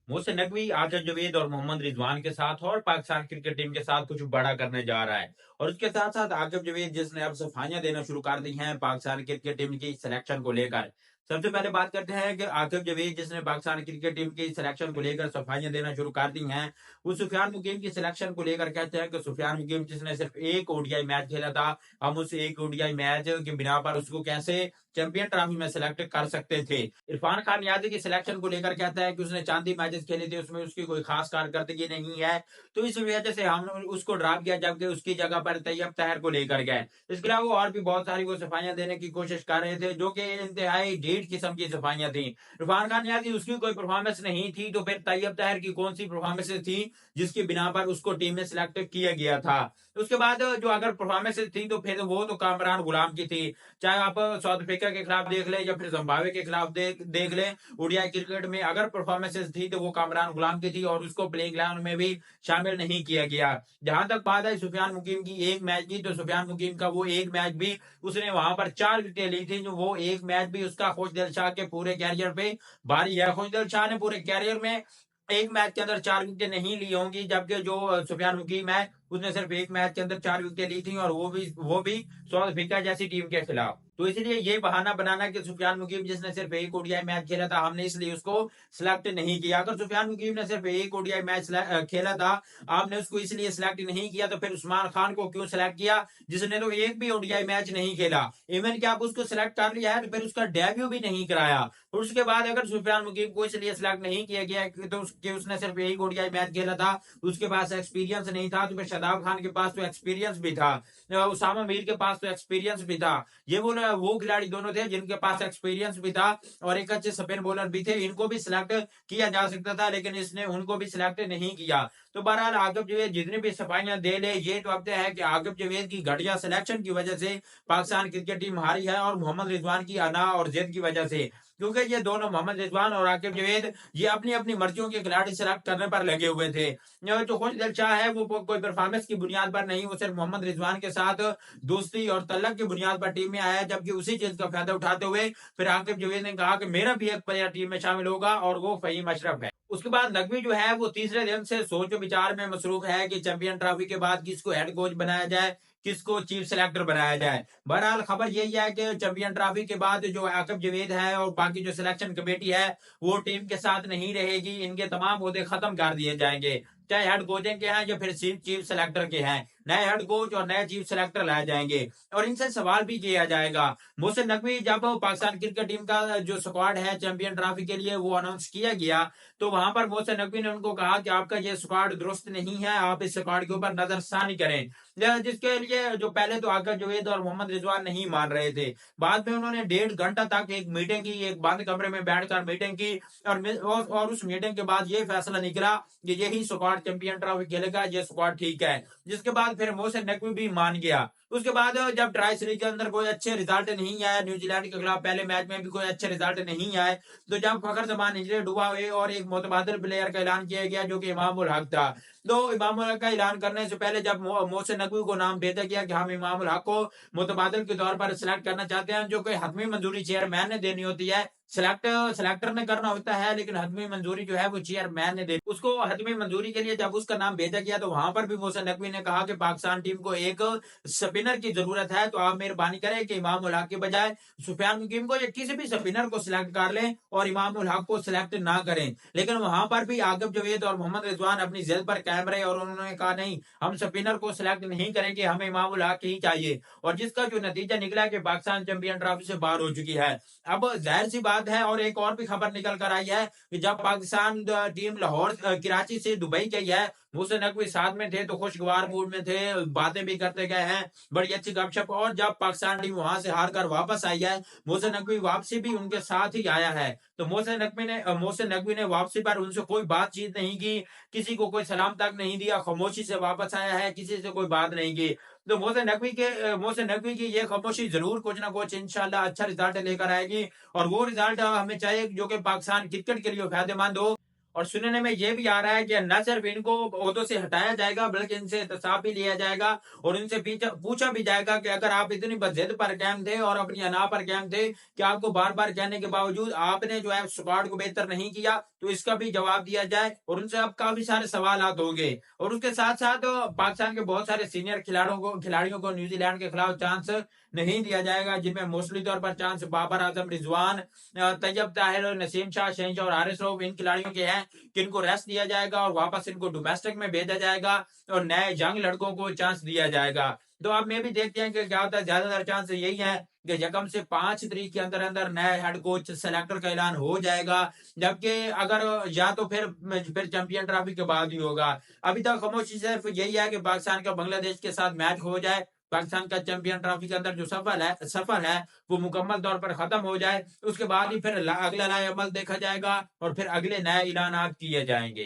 मोहसिन नकवी आसिफ जावेद और मोहम्मद रिजवान के साथ और पाकिस्तान क्रिकेट टीम के साथ कुछ बड़ा करने जा रहा है। और उसके साथ साथ आसिफ जावेद जिसने अब सफाइयां देना शुरू कर दी हैं पाकिस्तान क्रिकेट टीम की सिलेक्शन को लेकर। सबसे पहले बात करते हैं कि आसिफ जावेद जिसने पाकिस्तान क्रिकेट टीम की सिलेक्शन को लेकर सफाइयां देना शुरू कर दी हैं, वो सुफियान मुकीम की सिलेक्शन को लेकर कहते हैं कि सुफियान मुकीम जिसने सिर्फ एक ओडीआई मैच खेला था, हम उस एक ओडीआई मैच की बिना पर उसको कैसे चैंपियन ट्रॉफी में सिलेक्ट कर सकते थे। इरफान खान यादव की सिलेक्शन को लेकर कहता है कि उसने चांदी मैचेस खेले थे, उसमें उसकी कोई खास कारकर्दगी नहीं है, तो इस वजह से हमने उसको ड्रॉप किया, जबकि उसकी जगह पर तैयब तहर को लेकर गए। इसके अलावा और भी बहुत सारी वो सफाइयां देने की कोशिश कर रहे थे जो कि इंतहाई ढीठ किस्म की सफाइयां थी। इरफान खान यादव उसकी कोई परफॉर्मेंस नहीं थी, तो फिर तैयब तहर की कौन सी परफॉर्मेंस थी जिसकी बिना पर उसको टीम में सिलेक्ट किया गया था। उसके बाद जो अगर परफॉर्मेंस थी तो फिर वो तो कामरान गुलाम की थी। चाहे आप साउथ अफ्रीका के खिलाफ देख ले या फिर जिम्बाब्वे के खिलाफ देख ले, ओडीआई क्रिकेट में अगर परफॉर्मेंसेस थी तो वो कामरान गुलाम की थी और उसको प्लेइंग इलेवन में भी शामिल नहीं किया गया। जहां तक बात है सुफियान मुकीम की एक मैच की, तो सुफियान मुकीम का वो एक मैच भी उसने वहां पर 4 विकेटें ली थी, जो वो एक मैच भी उसका खुशदिल शाह के पूरे कैरियर पे भारी है। खुशदिल शाह ने पूरे कैरियर में एक मैच के अंदर 4 विकेटें नहीं ली होंगी, जबकि जो सुफियान मुकीम है उसने सिर्फ एक मैच के अंदर 4 विकेटें ली थी और वो भी साउथ अफ्रीका जैसी टीम के खिलाफ। तो इसलिए ये बहाना बनाना कि सुफियान मुकीम जिसने सिर्फ एक ओडीआई मैच खेला था हमने इसलिए उसको सिलेक्ट नहीं किया। अगर सुफियान मुकीम ने सिर्फ एक ओडीआई मैच खेला था, आपने उसको इसलिए सिलेक्ट नहीं किया, तो फिर उस्मान खान को क्यों सिलेक्ट किया जिसने तो एक भी ओडीआई मैच नहीं खेला। इवन कि आप उसको सिलेक्ट कर लिया है तो फिर उसका डेब्यू भी नहीं कराया। और उसके बाद अगर सुफियान मुकीम को इसलिए सिलेक्ट नहीं किया गया तो उसने सिर्फ एक ओडीआई मैच खेला था, उसके पास एक्सपीरियंस नहीं था, तो फिर शादाब खान के पास तो एक्सपीरियंस भी था, उसामा मीर के पास तो एक्सपीरियंस भी था। ये वो खिलाड़ी दोनों थे जिनके पास एक्सपीरियंस भी था और एक अच्छे स्पिन बॉलर भी थे, इनको भी सिलेक्ट किया जा सकता था, लेकिन इसने उनको भी सिलेक्ट नहीं किया। तो बहरहाल आकिब जावेद जितनी भी सफाइयां दे ले, ये तो अब तय है कि आकिब जावेद की घटिया सिलेक्शन की वजह से पाकिस्तान क्रिकेट टीम हारी है और मोहम्मद रिजवान की अना और जिद की वजह से। क्योंकि ये दोनों मोहम्मद रिजवान और आकिब जावेद ये अपनी अपनी मर्जियों के खिलाड़ी सिलेक्ट करने पर लगे हुए थे। जो खुशदिल शाह है वो कोई परफॉर्मेंस की बुनियाद पर नहीं, वो सिर्फ मोहम्मद रिजवान के साथ दोस्ती और तल्लक की बुनियाद पर टीम में आया, जबकि उसी चीज का फायदा उठाते हुए फिर आकिब जावेद ने कहा कि मेरा भी एक प्लेयर टीम में शामिल होगा और वो फहीम अशरफ है। उसके बाद नकवी जो है वो तीसरे दिन से सोच विचार में मसरूफ है कि चैंपियन ट्रॉफी के बाद किसको हेड कोच बनाया जाए, किसको चीफ सेलेक्टर बनाया जाए। बहरहाल खबर यही है कि चैंपियन ट्रॉफी के बाद जो आकिब जावेद है और बाकी जो सिलेक्शन कमेटी है वो टीम के साथ नहीं रहेगी, इनके तमाम ओहदे खत्म कर दिए जाएंगे, चाहे हेड कोचिंग के हैं या फिर चीफ सेलेक्टर के हैं। नए हेड कोच और नए चीफ सेलेक्टर लाए जाएंगे और इनसे सवाल भी किया जाएगा। मोहसिन नकवी जब पाकिस्तान क्रिकेट टीम का जो स्क्वाड है चैंपियन ट्रॉफी के लिए वो अनाउंस किया गया, तो वहां पर मोहसिन नकवी ने उनको कहा कि आपका ये स्क्वाड दुरुस्त नहीं है, आप इस स्क्वाड के ऊपर नजरसानी करें। जिसके लिए जो पहले तो आकिब जावेद और मोहम्मद रिजवान नहीं मान रहे थे, बाद में उन्होंने 1.5 घंटा तक एक मीटिंग की, एक बंद कमरे में बैठकर मीटिंग की और उस मीटिंग के बाद ये फैसला निकला कि यही स्क्वाड चैंपियन ट्रॉफी खेलेगा, ये स्क्वाड ठीक है। जिसके बाद फिर मोहसिन नकवी भी मान गया। उसके बाद जब ट्राई सीरीज के अंदर कोई अच्छे रिजल्ट नहीं आया, न्यूजीलैंड के खिलाफ पहले मैच में भी कोई अच्छे रिजल्ट नहीं आए, तो जब फखर जमान इंजरी हुआ हुए और एक मुतबादिल प्लेयर का ऐलान किया गया जो कि इमाम उल हक था, तो इमाम उल हक का ऐलान करने से पहले जब मोहसिन नकवी को नाम भेजा गया कि हम इमाम उल हक को मुतबादिल के तौर पर सिलेक्ट करना चाहते हैं, जो कि हतमी मंजूरी चेयरमैन ने देनी होती है, सिलेक्टर ने करना होता है, लेकिन हतमी मंजूरी जो है वो चेयरमैन ने दे उसको। हतमी मंजूरी के लिए जब उसका नाम भेजा गया तो वहां पर भी मोहसिन नकवी ने कहा कि पाकिस्तान टीम को एक स्पिनर की जरूरत है, तो आप मेहरबानी करें कि इमाम उल हक के बजाय सुफियान मुकीम को या किसी भी स्पिनर को सिलेक्ट कर लें और इमाम उल हक को सिलेक्ट ना करें। लेकिन वहां पर भी आकिब जावेद और मोहम्मद रिजवान अपनी जिद पर कायम रहे और उन्होंने कहा नहीं, हम स्पिनर को सिलेक्ट नहीं करेंगे, हमें इमाम उल हक ही चाहिए। और जिसका जो नतीजा निकला कि पाकिस्तान चैंपियन ट्रॉफी से बाहर हो चुकी है। अब जाहिर सी बात है, और एक और भी खबर निकल कर आई है कि जब पाकिस्तान टीम लाहौर कराची से दुबई गई है, मोहसिन नकवी साथ में थे तो खुशगवार मूड में थे, बातें भी करते गए हैं, बड़ी अच्छी गपशप। और जब पाकिस्तान टीम वहां से हार कर वापस आई है, मोहसिन नकवी वापसी भी उनके साथ ही आया है। तो मोहसिन नकवी ने वापसी पर उनसे कोई बातचीत नहीं की, किसी को कोई सलाम तक नहीं दिया, खामोशी से वापस आया है, किसी से कोई बात नहीं की। तो मोहसिन नकवी की ये खामोशी जरूर कुछ ना कुछ इंशाल्लाह अच्छा रिजल्ट लेकर आएगी और वो रिजल्ट हमें चाहिए जो कि पाकिस्तान क्रिकेट के लिए फायदेमंद हो। और सुनने में ये भी आ रहा है कि न सिर्फ इनको ओहदों से हटाया जाएगा बल्कि इनसे एहतसाब भी लिया जाएगा और इनसे पूछा भी जाएगा कि अगर आप इतनी जिद पर कायम थे और अपनी अना पर कायम थे कि आपको बार बार कहने के बावजूद आपने जो है स्क्वाड को बेहतर नहीं किया, تو इसका भी जवाब दिया जाए और उनसे अब काफी सारे सवालात होंगे। और उसके साथ साथ पाकिस्तान के बहुत सारे सीनियर खिलाड़ियों को न्यूजीलैंड के खिलाफ चांस नहीं दिया जाएगा, जिनमें मोस्टली तौर पर चांस बाबर आजम, रिजवान, तैयब ताहिर, नसीम शाह, शहनशाह और हारिस रऊफ इन खिलाड़ियों के हैं कि इनको रेस्ट दिया जाएगा और वापस इनको डोमेस्टिक में भेजा जाएगा और नए यंग लड़कों को चांस दिया जाएगा। तो अब में भी देखते हैं कि क्या होता है। ज्यादातर चांस यही है कि यकम से 5 तारीख के अंदर अंदर नए हेड कोच सेलेक्टर का ऐलान हो जाएगा, जबकि अगर या तो फिर चैंपियन ट्रॉफी के बाद ही होगा। अभी तक खामोशी सिर्फ यही है कि पाकिस्तान का बांग्लादेश के साथ मैच हो जाए, पाकिस्तान का चैंपियन ट्रॉफी के अंदर जो सफल है वो मुकम्मल तौर पर खत्म हो जाए, उसके बाद ही फिर अगला लाए अमल देखा जाएगा और फिर अगले नए ऐलानात किए जाएंगे।